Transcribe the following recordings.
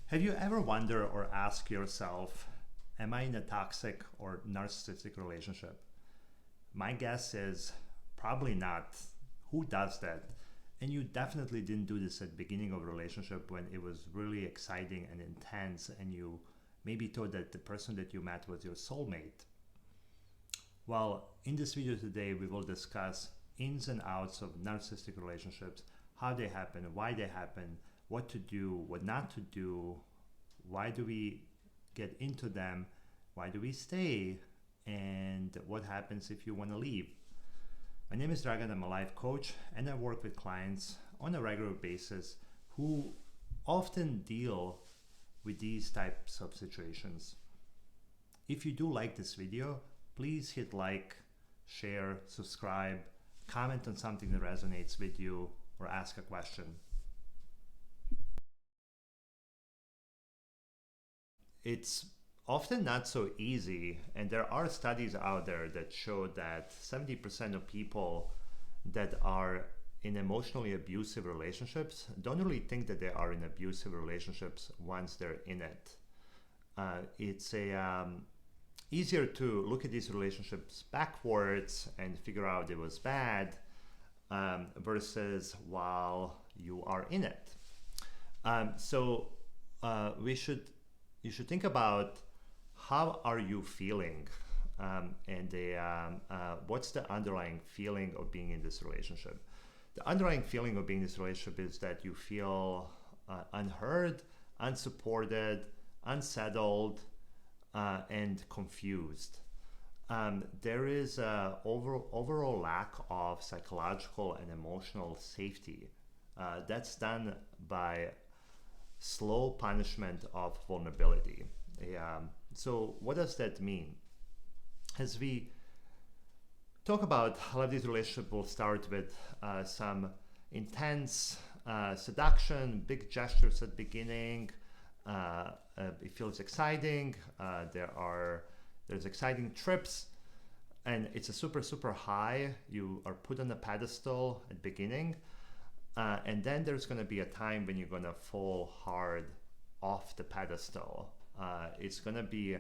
Have you ever wondered or asked yourself, am I in a toxic or narcissistic relationship? My guess is probably not. Who does that? And you definitely didn't do this at the beginning of a relationship when it was really exciting and intense and you maybe thought that the person that you met was your soulmate. Well, in this video today, we will discuss ins and outs of narcissistic relationships, how they happen, why they happen, what to do, what not to do, why do we get into them, why do we stay, and what happens if you want to leave. My name is Dragan, I'm a life coach, and I work with clients on a regular basis who often deal with these types of situations. If you do like this video, please hit like, share, subscribe, comment on something that resonates with you, or ask a question. It's often not so easy, and there are studies out there that show that 70% of people that are in emotionally abusive relationships don't really think that they are in abusive relationships once they're in it. It's easier to look at these relationships backwards and figure out it was bad versus while you are in it. You should think about how are you feeling and what's the underlying feeling of being in this relationship. The underlying feeling of being in this relationship is that you feel unheard, unsupported, unsettled, and confused. There is an overall lack of psychological and emotional safety. That's done by slow punishment of vulnerability. So what does that mean? As we talk about, a lot of these relationships will start with some intense seduction, big gestures at the beginning. It feels exciting. There's exciting trips, and it's a super high. You are put on a pedestal at the beginning, and then there's going to be a time when you're going to fall hard off the pedestal. It's going to be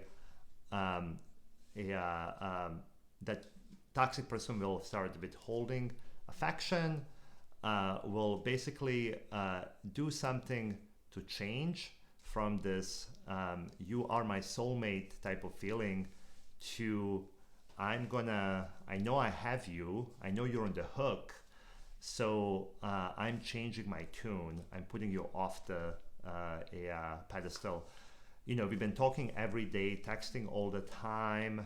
that toxic person will start withholding affection, will basically do something to change from this you are my soulmate type of feeling to I know I have you, I know you're on the hook, so I'm changing my tune, I'm putting you off the pedestal. You know, we've been talking every day, texting all the time.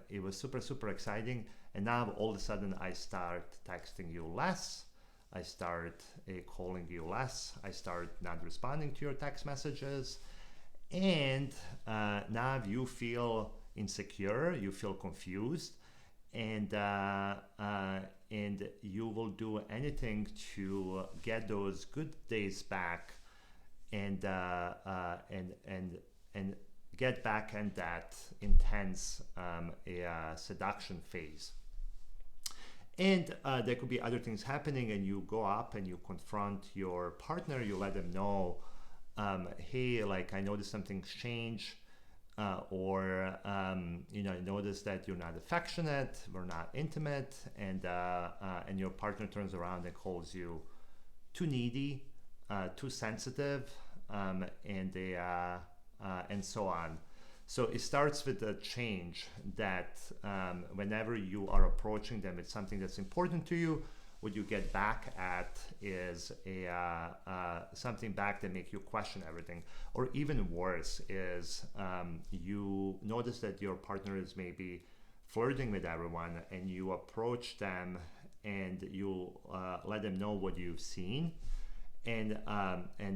It was super exciting, and now all of a sudden I start texting you less, I start calling you less, I start not responding to your text messages, and now you feel insecure, you feel confused, and you will do anything to get those good days back and get back in that intense seduction phase. And there could be other things happening, and you go up and you confront your partner, you let them know, hey, like I noticed something's changed, or you know, I noticed that you're not affectionate, we're not intimate, and your partner turns around and calls you too needy, too sensitive, and so on. So it starts with a change that whenever you are approaching them, it's something that's important to you. What you get back at is something back that makes you question everything. Or even worse is you notice that your partner is maybe flirting with everyone, and you approach them and you let them know what you've seen. And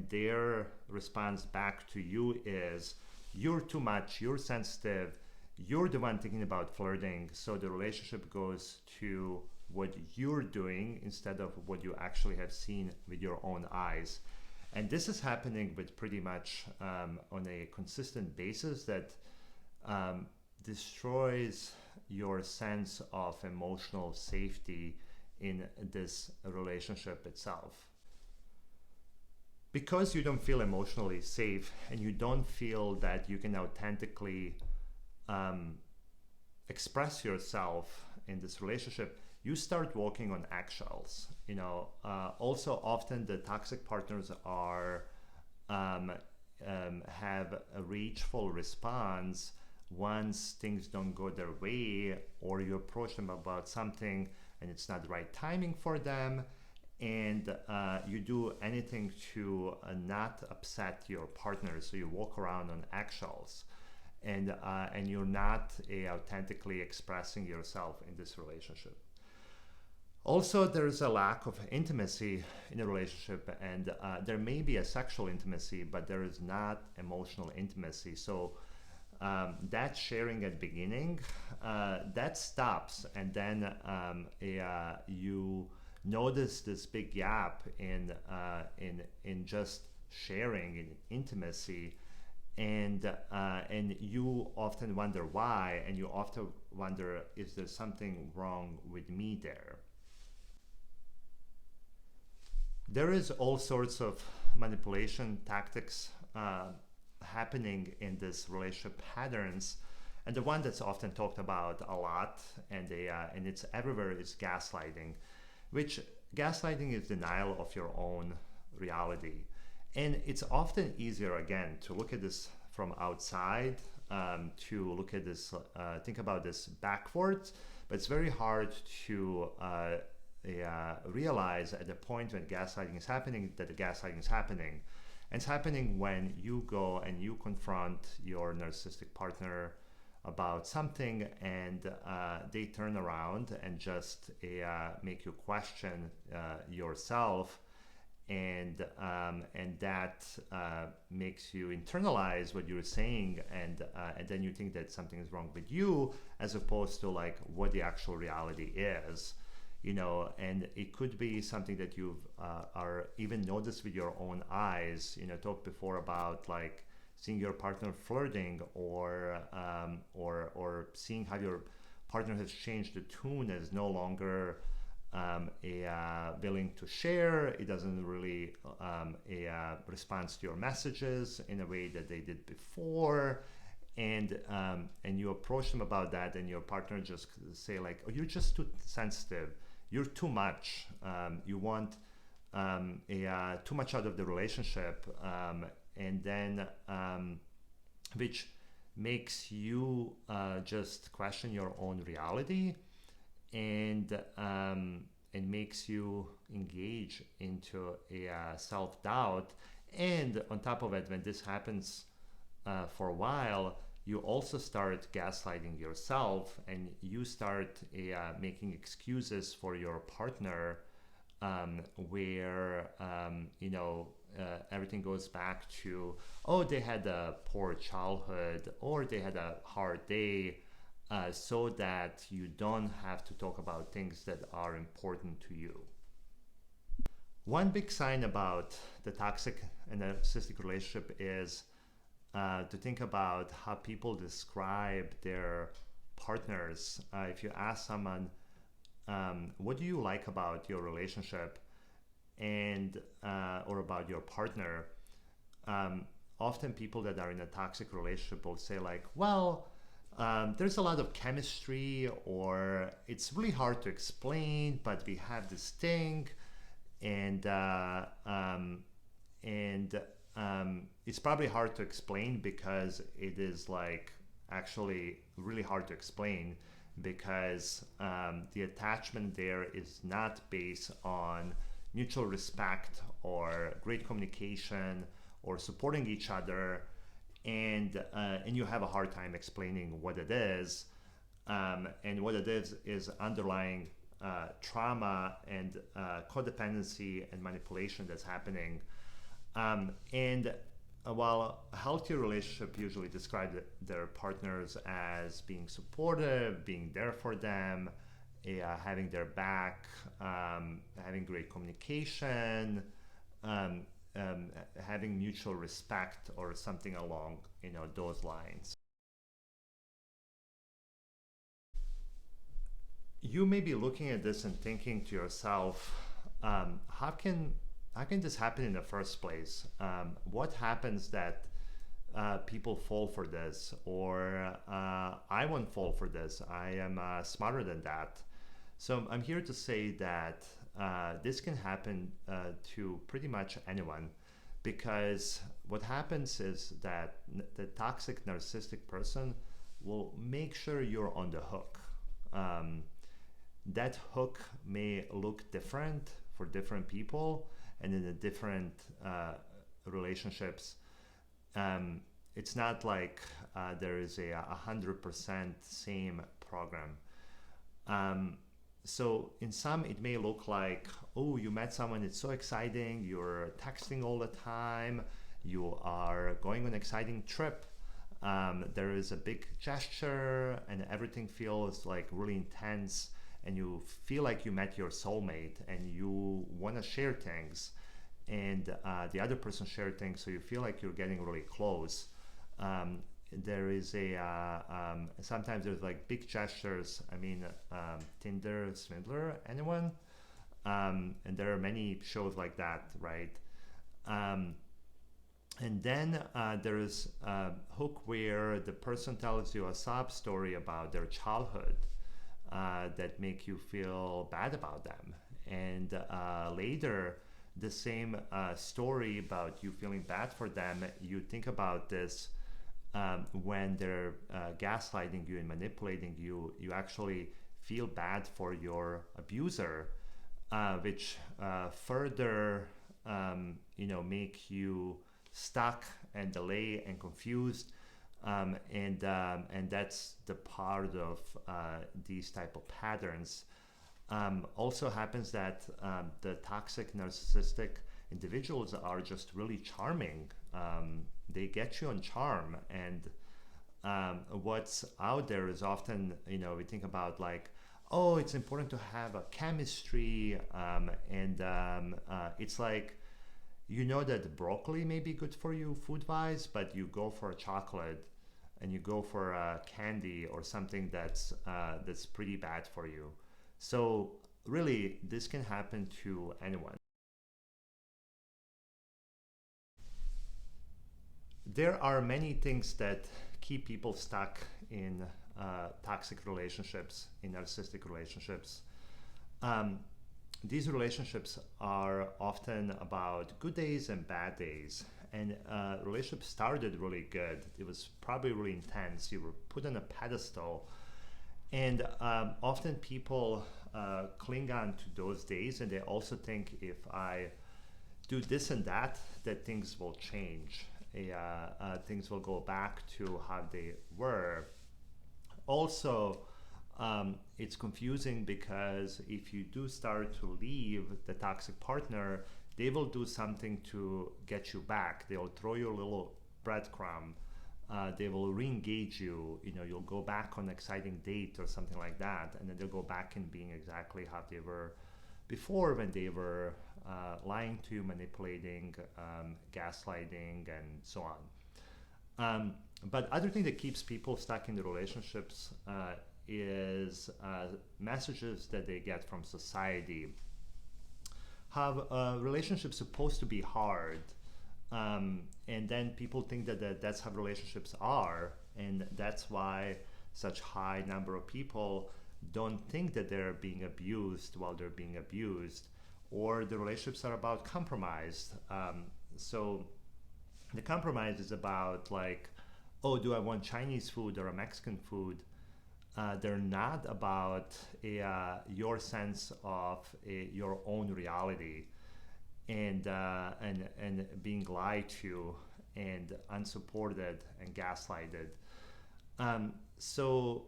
their response back to you is, you're too much, you're sensitive, you're the one thinking about flirting. So the relationship goes to what you're doing instead of what you actually have seen with your own eyes. And this is happening with pretty much on a consistent basis that destroys your sense of emotional safety in this relationship itself. because you don't feel emotionally safe and you don't feel that you can authentically express yourself in this relationship, you start walking on eggshells. Also often the toxic partners are have a rageful response once things don't go their way, or you approach them about something and it's not the right timing for them, and you do anything to not upset your partner, so you walk around on eggshells, and you're not authentically expressing yourself in this relationship. Also, there's a lack of intimacy in a relationship, and there may be a sexual intimacy, but there is not emotional intimacy. So that sharing at beginning, that stops, and then you notice this big gap in just sharing, in intimacy, and you often wonder why, and you often wonder, is there something wrong with me there? There is all sorts of manipulation tactics happening in this relationship patterns, and the one that's often talked about a lot, and it's everywhere, is gaslighting, which gaslighting is denial of your own reality. And it's often easier, again, to look at this from outside, to look at this, think about this backwards, but it's very hard to realize at the point when gaslighting is happening that the gaslighting is happening. And it's happening when you go and you confront your narcissistic partner about something, and they turn around and just make you question yourself, and that makes you internalize what you're saying, and then you think that something is wrong with you, as opposed to like what the actual reality is. And it could be something that you've are even noticed with your own eyes. Talked before about like seeing your partner flirting, or seeing how your partner has changed the tune, is no longer willing to share. It doesn't really response to your messages in a way that they did before. And you approach them about that, and your partner just say like, oh, you're just too sensitive, you're too much, you want too much out of the relationship, and then which makes you just question your own reality, and makes you engage into a self-doubt. And on top of it, when this happens for a while, you also start gaslighting yourself, and you start making excuses for your partner, where everything goes back to, oh, they had a poor childhood, or they had a hard day, so that you don't have to talk about things that are important to you. One big sign about the toxic and narcissistic relationship is to think about how people describe their partners. If you ask someone, what do you like about your relationship, and or about your partner, often people that are in a toxic relationship will say like, well, there's a lot of chemistry, or it's really hard to explain, but we have this thing, and it's probably hard to explain, because it is like actually really hard to explain, because the attachment there is not based on mutual respect or great communication or supporting each other, and you have a hard time explaining what it is, and what it is underlying trauma and codependency and manipulation that's happening. And while a healthy relationship usually describes their partners as being supportive, being there for them, having their back, having great communication, having mutual respect, or something along those lines. You may be looking at this and thinking to yourself, how can how can this happen in the first place? What happens that people fall for this, or I won't fall for this. I am smarter than that. So I'm here to say that this can happen to pretty much anyone, because what happens is that the toxic narcissistic person will make sure you're on the hook. That hook may look different for different people and in the different relationships. It's not like there is a 100% same program. So in some, it may look like, oh, you met someone, it's so exciting, you're texting all the time, you are going on an exciting trip, there is a big gesture and everything feels like really intense, and you feel like you met your soulmate and you want to share things, and the other person share things, so you feel like you're getting really close. There is a sometimes there's like big gestures. I mean, Tinder Swindler, anyone? And there are many shows like that, right? And then there is a hook where the person tells you a sob story about their childhood that make you feel bad about them, and later the same story about you feeling bad for them, you think about this when they're gaslighting you and manipulating you, you actually feel bad for your abuser, which further make you stuck and delay and confused, and that's the part of these type of patterns. Also happens that the toxic narcissistic individuals are just really charming. They get you on charm, and what's out there is often, we think about like, oh, it's important to have a chemistry, and it's like, that broccoli may be good for you food-wise, but you go for a chocolate and you go for a candy or something that's pretty bad for you. So really, this can happen to anyone. There are many things that keep people stuck in toxic relationships, in narcissistic relationships. These relationships are often about good days and bad days. And relationship started really good. It was probably really intense. You were put on a pedestal. And often people cling on to those days, and they also think, if I do this and that things will change. Things will go back to how they were. Also, it's confusing because if you do start to leave the toxic partner, they will do something to get you back. They will throw you a little breadcrumb. They will re-engage you. You'll go back on an exciting date or something like that, and then they'll go back in being exactly how they were before, when they were lying to you, manipulating, gaslighting, and so on. But other thing that keeps people stuck in the relationships is messages that they get from society. How relationships supposed to be hard, and then people think that that's how relationships are, and that's why such high number of people don't think that they're being abused while they're being abused, or the relationships are about compromise. So the compromise is about like, oh, do I want Chinese food or a Mexican food? They're not about your sense of your own reality, and being lied to and unsupported and gaslighted. So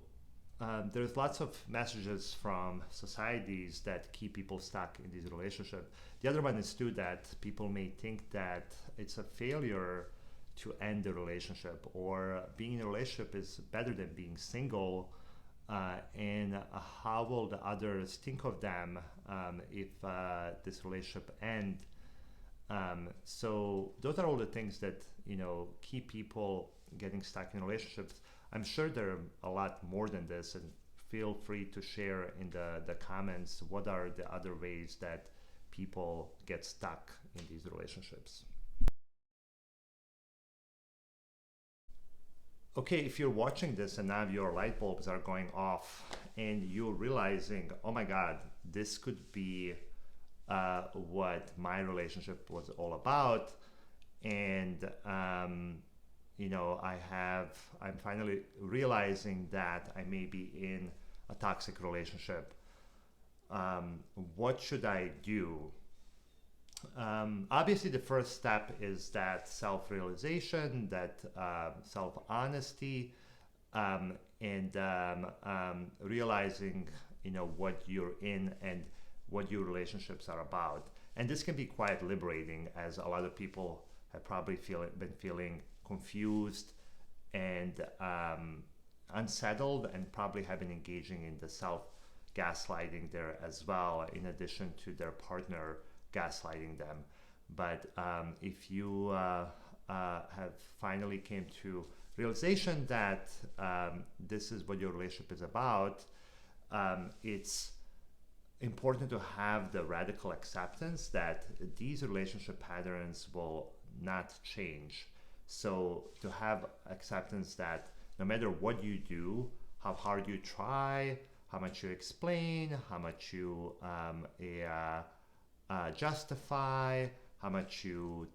there's lots of messages from societies that keep people stuck in these relationships. The other one is too that people may think that it's a failure to end the relationship, or being in a relationship is better than being single. And how will the others think of them if this relationship ends? So those are all the things that keep people getting stuck in relationships. I'm sure there are a lot more than this, and feel free to share in the comments what are the other ways that people get stuck in these relationships. Okay, if you're watching this and now your light bulbs are going off and you're realizing, oh my God, this could be what my relationship was all about, and I'm finally realizing that I may be in a toxic relationship. What should I do? Obviously, the first step is that self-realization, that self-honesty, and realizing, what you're in and what your relationships are about. And this can be quite liberating, as a lot of people have probably been feeling confused and unsettled, and probably have been engaging in the self-gaslighting there as well, in addition to their partner gaslighting them. But if you have finally came to realization that this is what your relationship is about, it's important to have the radical acceptance that these relationship patterns will not change. So to have acceptance that no matter what you do, how hard you try, how much you explain, how much you justify, how much you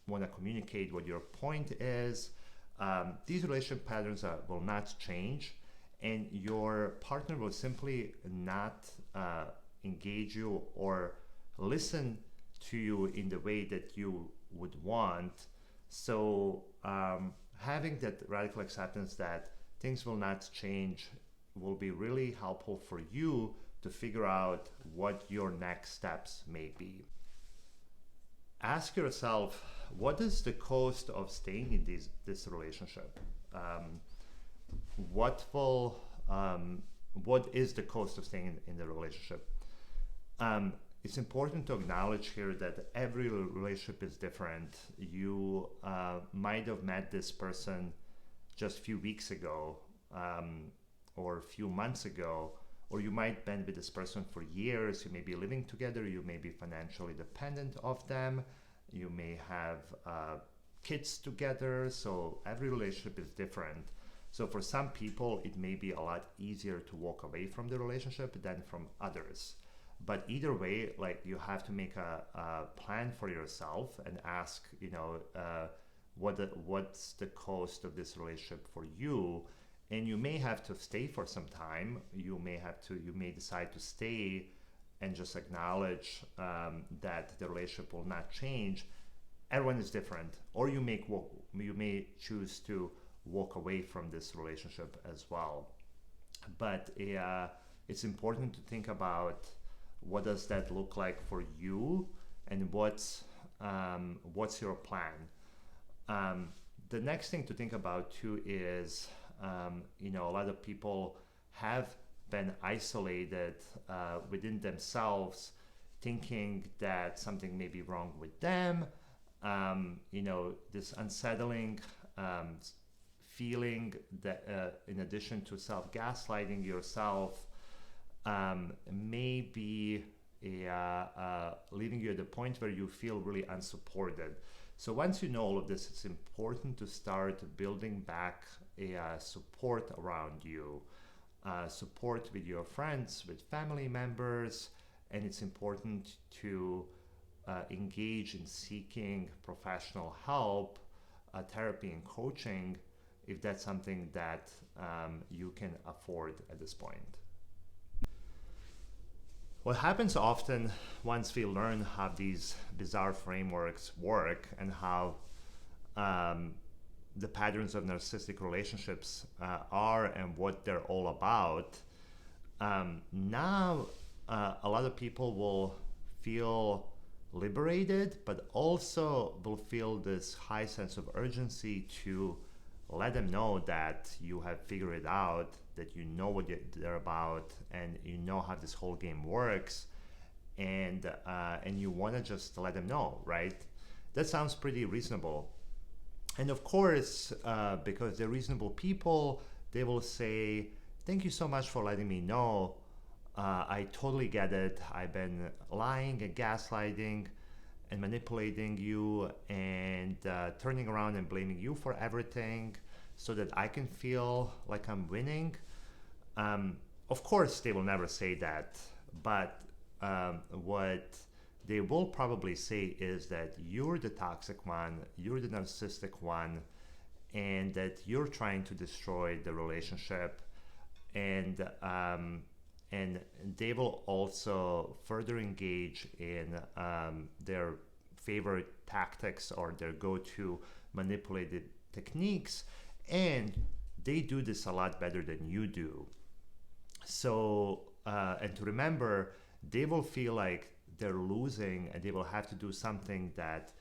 want to communicate what your point is, these relationship patterns will not change, and your partner will simply not engage you or listen to you in the way that you would want. So having that radical acceptance that things will not change will be really helpful for you to figure out what your next steps may be. Ask yourself, what is the cost of staying in this relationship? What is the cost of staying in the relationship? It's important to acknowledge here that every relationship is different. You might have met this person just a few weeks ago, or a few months ago, or you might have been with this person for years. You may be living together, you may be financially dependent of them, you may have kids together, so every relationship is different. So for some people, it may be a lot easier to walk away from the relationship than from others. But either way, like, you have to make a plan for yourself and ask, what's the cost of this relationship for you? And you may have to stay for some time. You may decide to stay and just acknowledge that the relationship will not change. Everyone is different. Or you may choose to walk away from this relationship as well. But it's important to think about, what does that look like for you, and what's your plan? The next thing to think about too is, a lot of people have been isolated within themselves, thinking that something may be wrong with them. This unsettling feeling that, in addition to self-gaslighting yourself, may be leaving you at the point where you feel really unsupported. So once you know all of this, it's important to start building back a support around you, support with your friends, with family members, and it's important to engage in seeking professional help, therapy and coaching, if that's something that you can afford at this point. What happens often once we learn how these bizarre frameworks work and how the patterns of narcissistic relationships are and what they're all about, now a lot of people will feel liberated, but also will feel this high sense of urgency to let them know that you have figured it out, that you know what they're about, and you know how this whole game works, and you want to just let them know, right? That sounds pretty reasonable. And of course, because they're reasonable people, they will say, thank you so much for letting me know. I totally get it. I've been lying and gaslighting and manipulating you and turning around and blaming you for everything so that I can feel like I'm winning. Of course, they will never say that, but what they will probably say is that you're the toxic one, you're the narcissistic one, and that you're trying to destroy the relationship. And they will also further engage in their favorite tactics or their go-to manipulated techniques, and they do this a lot better than you do. So and to remember, they will feel like they're losing and they will have to do something that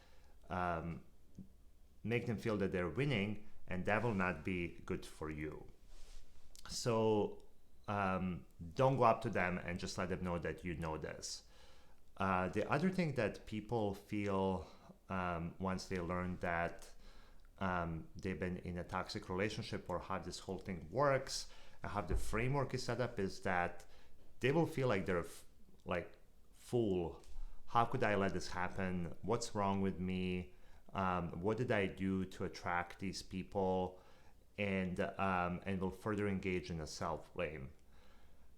make them feel that they're winning, and that will not be good for you. So don't go up to them and just let them know that you know this. The other thing that people feel once they learn that they've been in a toxic relationship or how this whole thing works and how the framework is set up is that they will feel like they're like, fool, how could I let this happen? What's wrong with me? What did I do to attract these people? And will further engage in a self-blame.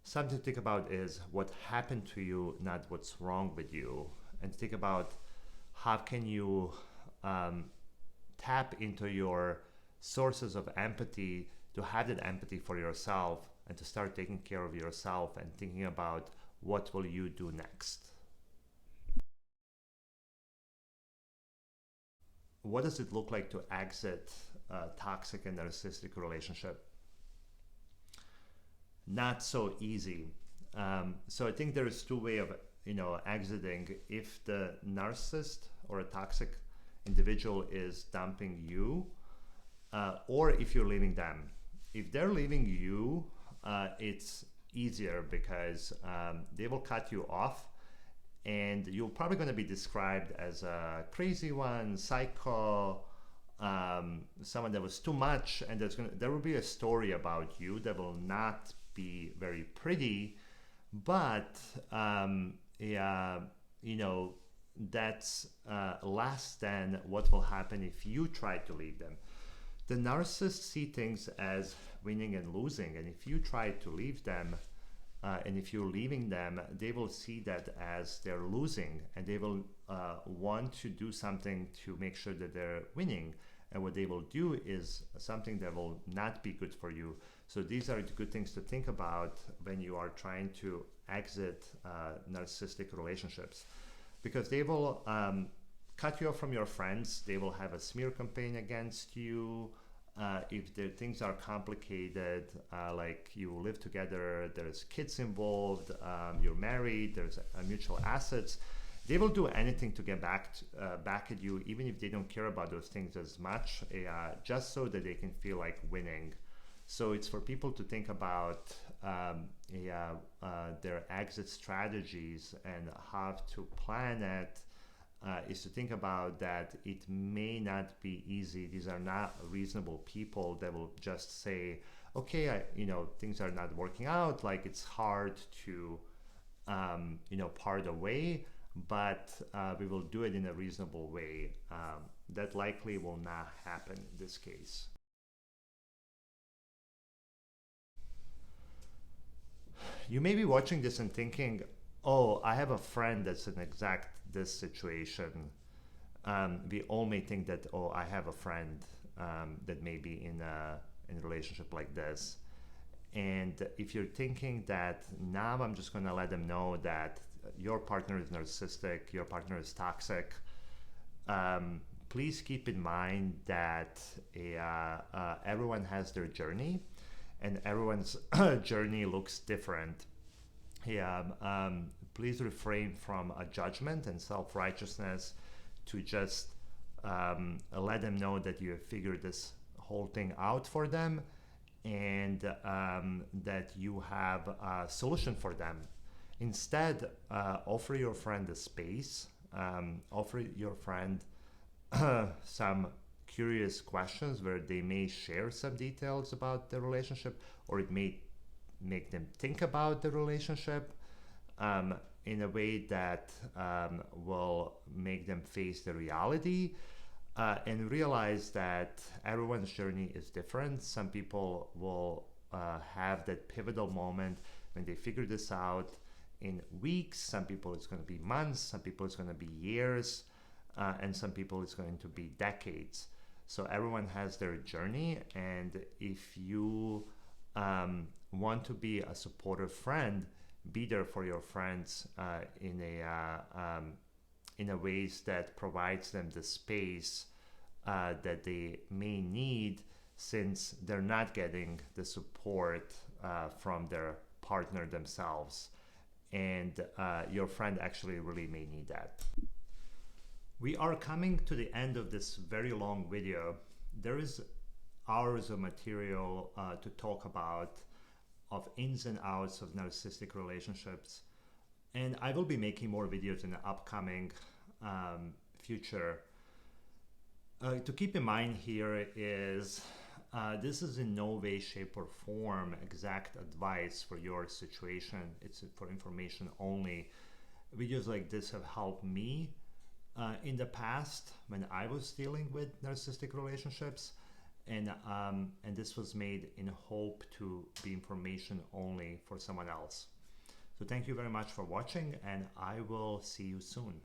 Something to think about is what happened to you, not what's wrong with you. And think about how can you tap into your sources of empathy to have that empathy for yourself and to start taking care of yourself and thinking about what will you do next. What does it look like to exit a toxic and narcissistic relationship? Not so easy. So I think there's two ways of exiting. If the narcissist or a toxic individual is dumping you, or if you're leaving them. If they're leaving you, it's easier because they will cut you off, and you're probably going to be described as a crazy one, psycho, someone that was too much, and there will be a story about you that will not be very pretty, but that's less than what will happen if you try to leave them. The narcissists see things as winning and losing, and if you try to leave them, and if you're leaving them, they will see that as they're losing, and they will want to do something to make sure that they're winning. And what they will do is something that will not be good for you. So these are the good things to think about when you are trying to exit narcissistic relationships, because they will cut you off from your friends. They will have a smear campaign against you. If the things are complicated, like you live together, there's kids involved, you're married, there's mutual assets, they will do anything to get back at you, even if they don't care about those things as much, just so that they can feel like winning. So it's for people to think about their exit strategies and how to plan it. Is to think about that it may not be easy. These are not reasonable people that will just say, okay, things are not working out, like it's hard to part away, but we will do it in a reasonable way. That likely will not happen in this case. You may be watching this and thinking, oh, I have a friend that's in exact this situation. We all may think that, oh, I have a friend that may be in a relationship like this. And if you're thinking that now I'm just going to let them know that your partner is narcissistic, your partner is toxic, please keep in mind that everyone has their journey, and everyone's journey looks different. Please refrain from a judgment and self-righteousness to just let them know that you have figured this whole thing out for them, and that you have a solution for them. Instead, offer your friend a space, offer your friend some curious questions where they may share some details about the relationship, or it may make them think about the relationship in a way that will make them face the reality and realize that everyone's journey is different. Some people will have that pivotal moment when they figure this out in weeks. Some people it's going to be months. Some people it's going to be years. And some people it's going to be decades. So everyone has their journey, and if you want to be a supportive friend, be there for your friends in a ways that provides them the space that they may need, since they're not getting the support from their partner themselves, and your friend actually really may need that. We are coming to the end of this very long video. There is hours of material to talk about, of ins and outs of narcissistic relationships. And I will be making more videos in the upcoming future. To keep in mind here is this is in no way, shape, or form exact advice for your situation. It's for information only. Videos like this have helped me in the past when I was dealing with narcissistic relationships, and this was made in hope to be information only for someone else. So thank you very much for watching, and I will see you soon.